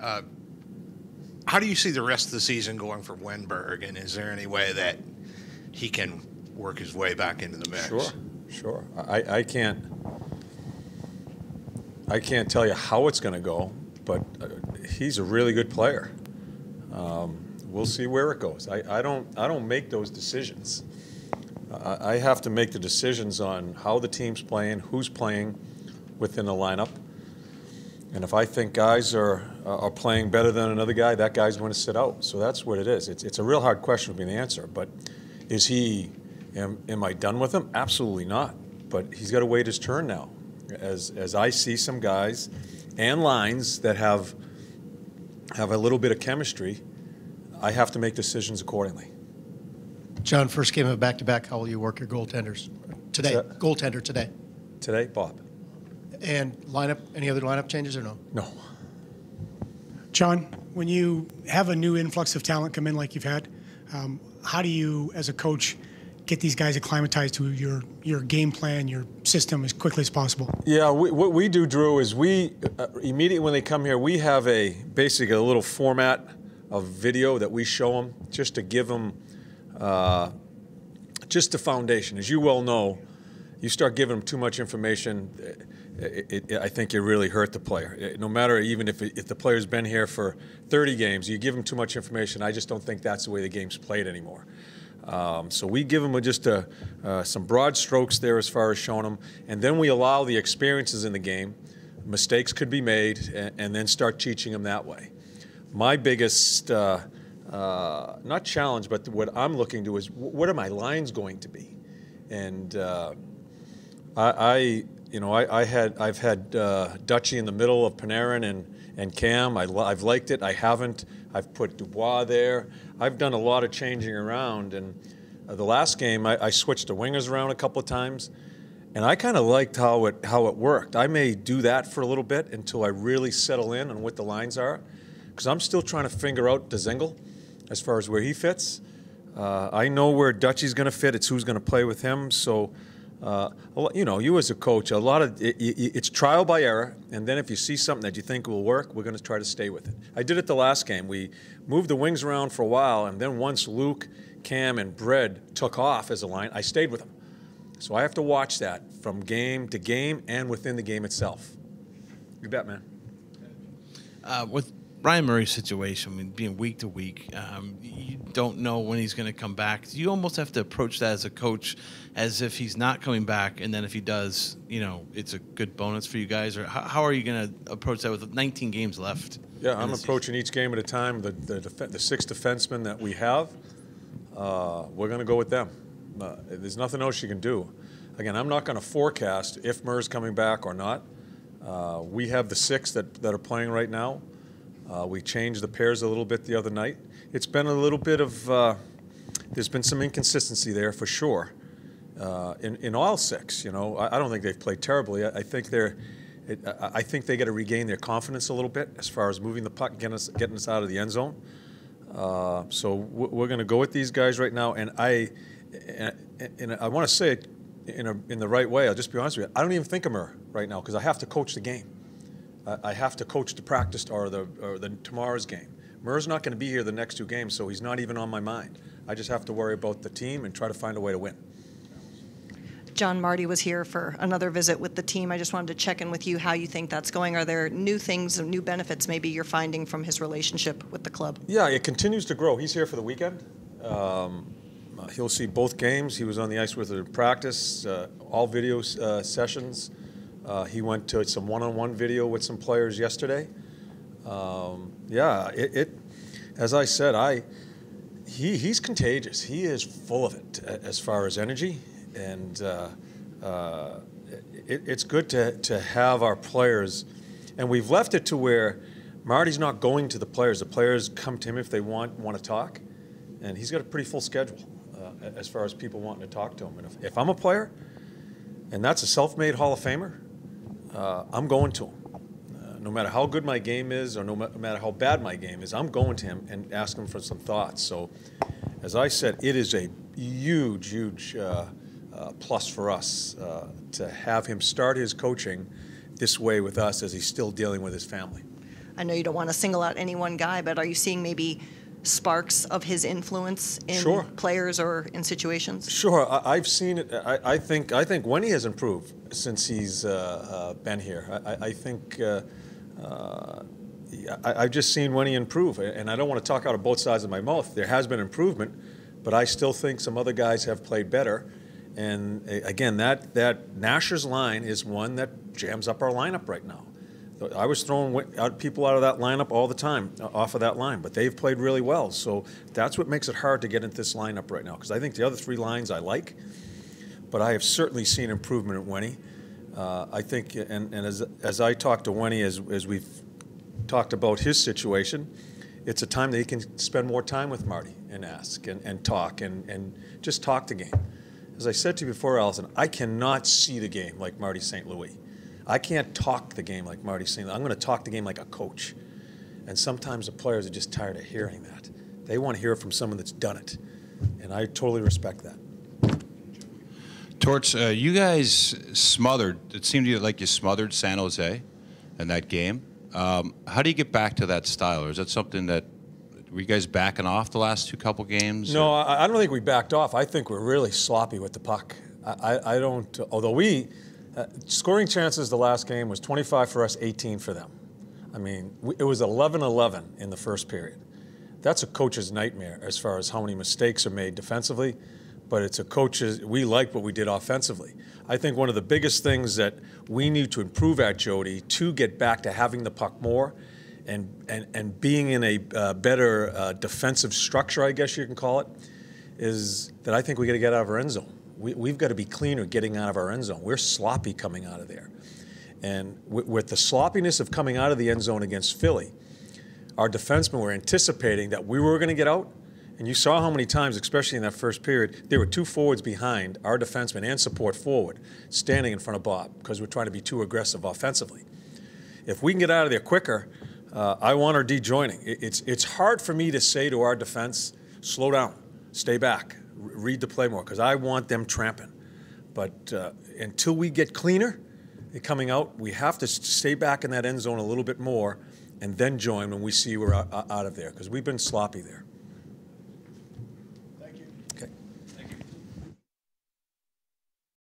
How do you see the rest of the season going for Wenberg, and is there any way that he can work his way back into the mix? Sure. I can't tell you how it's going to go, but he's a really good player. We'll see where it goes. I don't make those decisions. I have to make the decisions on how the team's playing, who's playing within the lineup. And if I think guys are playing better than another guy, that guy's going to sit out. So that's what it is. It's a real hard question for me to answer. But is he, am I done with him? Absolutely not. But he's got to wait his turn now. As I see some guys and lines that have a little bit of chemistry, I have to make decisions accordingly. John, first game of back-to-back, how will you work your goaltenders today? Goaltender today. Today, Bob. And lineup, any other lineup changes or no? No. John, when you have a new influx of talent come in like you've had, how do you, as a coach, get these guys acclimatized to your game plan, your system as quickly as possible? Yeah, what we do, Drew, is we immediately when they come here, we have basically a little format of video that we show them just to give them just the foundation. As you well know, you start giving them too much information, I think it really hurt the player. No matter even if the player's been here for 30 games, you give them too much information. I just don't think that's the way the game's played anymore. So we give them just some broad strokes there as far as showing them, and then we allow the experiences in the game. Mistakes could be made, and then start teaching them that way. My biggest, not challenge, but what I'm looking to is what are my lines going to be? And I've had Dutchy in the middle of Panarin and Cam. I've liked it. I haven't. I've put Dubois there. I've done a lot of changing around. And the last game, I switched the wingers around a couple of times, and I kind of liked how it worked. I may do that for a little bit until I really settle in on what the lines are, because I'm still trying to figure out Dzingel as far as where he fits. I know where Dutchy's going to fit. It's who's going to play with him. So. You as a coach, a lot of it's trial by error, and then if you see something that you think will work, we're going to try to stay with it. I did it the last game. We moved the wings around for a while, and then once Luke, Cam, and Brett took off as a line, I stayed with them. So I have to watch that from game to game and within the game itself. You bet, man. With Ryan Murray's situation, I mean, being week to week, you don't know when he's going to come back. You almost have to approach that as a coach as if he's not coming back, and then if he does, it's a good bonus for you guys. Or how are you going to approach that with 19 games left? Yeah, I'm approaching each game at a time. The 6 defensemen that we have, we're going to go with them. There's nothing else you can do. Again, I'm not going to forecast if Murray's coming back or not. We have the 6 that are playing right now. We changed the pairs a little bit the other night. It's been a little bit of, there's been some inconsistency there for sure. In all 6, I don't think they've played terribly. I think they got to regain their confidence a little bit as far as moving the puck, getting us out of the end zone. So we're going to go with these guys right now, and I want to say it in the right way. I'll just be honest with you. I don't even think of Murray right now because I have to coach the game. I have to coach the practice or the tomorrow's game. Murray's not going to be here the next 2 games, so he's not even on my mind. I just have to worry about the team and try to find a way to win. John, Marty was here for another visit with the team. I just wanted to check in with you how you think that's going. Are there new things, new benefits maybe you're finding from his relationship with the club? Yeah, it continues to grow. He's here for the weekend. He'll see both games. He was on the ice with her in practice, all video sessions. He went to some one-on-one video with some players yesterday. As I said, he's contagious. He is full of it as far as energy, and it's good to have our players. And we've left it to where Marty's not going to the players. The players come to him if they want to talk, and he's got a pretty full schedule as far as people wanting to talk to him. And if I'm a player, and that's a self-made Hall of Famer, I'm going to him. No matter how good my game is or no matter how bad my game is, I'm going to him and asking him for some thoughts. So, as I said, it is a huge, huge plus for us to have him start his coaching this way with us as he's still dealing with his family. I know you don't want to single out any one guy, but are you seeing maybe sparks of his influence in Sure. players or in situations? Sure, I've seen it. I think Wendy has improved since he's been here. I think I've just seen Wendy improve, and I don't want to talk out of both sides of my mouth. There has been improvement, but I still think some other guys have played better. And again, that Nasher's line is one that jams up our lineup right now. I was throwing people out of that lineup all the time, off of that line, but they've played really well. So that's what makes it hard to get into this lineup right now, because I think the other three lines I like, but I have certainly seen improvement at Wenny. I think, and as I talked to Wenny, as we've talked about his situation, it's a time that he can spend more time with Marty and ask and talk and just talk the game. As I said to you before, Allison, I cannot see the game like Marty St. Louis. I can't talk the game like Marty St. Louis. I'm going to talk the game like a coach. And sometimes the players are just tired of hearing that. They want to hear it from someone that's done it. And I totally respect that. Torts, you guys smothered, it seemed to you like you smothered San Jose in that game. How do you get back to that style? Or is that something that, were you guys backing off the last couple games? No, I don't think we backed off. I think we're really sloppy with the puck. I don't, although we, scoring chances the last game was 25 for us, 18 for them. I mean, it was 11-11 in the first period. That's a coach's nightmare as far as how many mistakes are made defensively, but it's a coach's, we like what we did offensively. I think one of the biggest things that we need to improve at, Jody, to get back to having the puck more and being in a better defensive structure, I guess you can call it, is that I think we got to get out of our end zone. We've got to be cleaner getting out of our end zone. We're sloppy coming out of there. And with the sloppiness of coming out of the end zone against Philly, our defensemen were anticipating that we were going to get out. And you saw how many times, especially in that first period, there were two forwards behind our defensemen and support forward standing in front of Bob because we're trying to be too aggressive offensively. If we can get out of there quicker, I want our D joining. It's hard for me to say to our defense, slow down, stay back, read the play more, because I want them tramping. But until we get cleaner coming out, we have to stay back in that end zone a little bit more and then join when we see we're out of there, because we've been sloppy there.